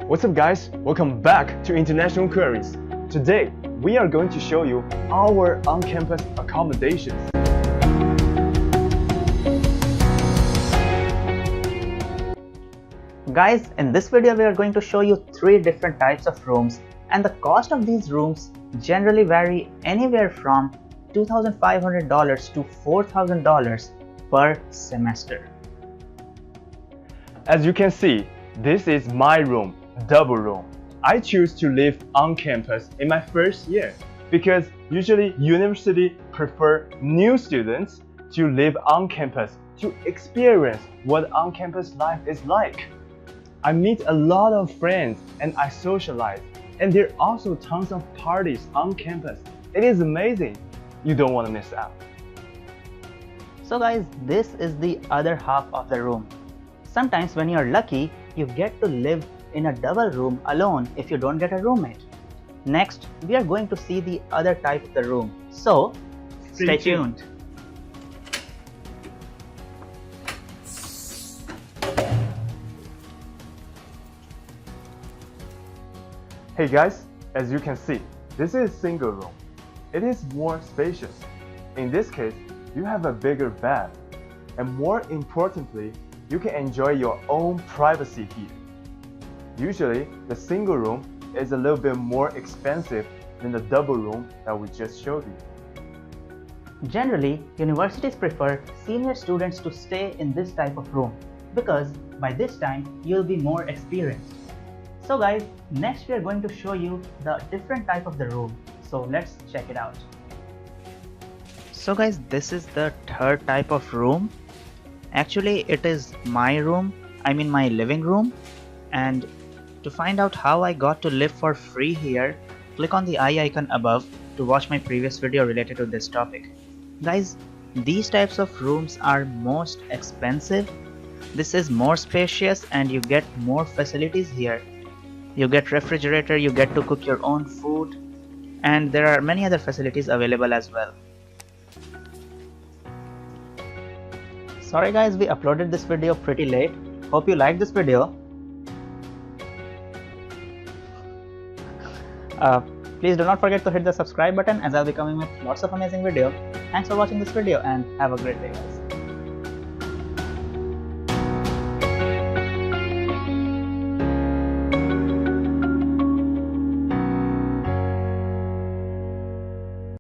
What's up guys, welcome back to International Queries. Today, we are going to show you our on-campus accommodations. Guys, in this video we are going to show you 3 different types of rooms, and the cost of these rooms generally vary anywhere from $2,500 to $4,000 per semester. As you can see, this is my room, double room. I choose to live on campus in my first year because usually university prefer new students to live on campus to experience what on-campus life is like. I meet a lot of friends and I socialize, and there are also tons of parties on campus. It is amazing. You don't want to miss out. So guys, this is the other half of the room. Sometimes when you are lucky, you get to live in a double room alone if you don't get a roommate. Next, we are going to see the other type of the room. So, stay tuned. Hey guys, as you can see, this is single room. It is more spacious. In this case, you have a bigger bed, and more importantly, you can enjoy your own privacy here. Usually, the single room is a little bit more expensive than the double room that we just showed you. Generally, universities prefer senior students to stay in this type of room because by this time, you'll be more experienced. So guys, next we are going to show you the different type of the room. So let's check it out. So guys, this is the third type of room. Actually, it is my room, my living room. And to find out how I got to live for free here, click on the eye icon above to watch my previous video related to this topic. Guys, these types of rooms are most expensive. This is more spacious and you get more facilities here. You get refrigerator, you get to cook your own food, and there are many other facilities available as well. Sorry guys, we uploaded this video pretty late. Hope you liked this video. Please do not forget to hit the subscribe button as I'll be coming with lots of amazing videos. Thanks for watching this video and have a great day guys.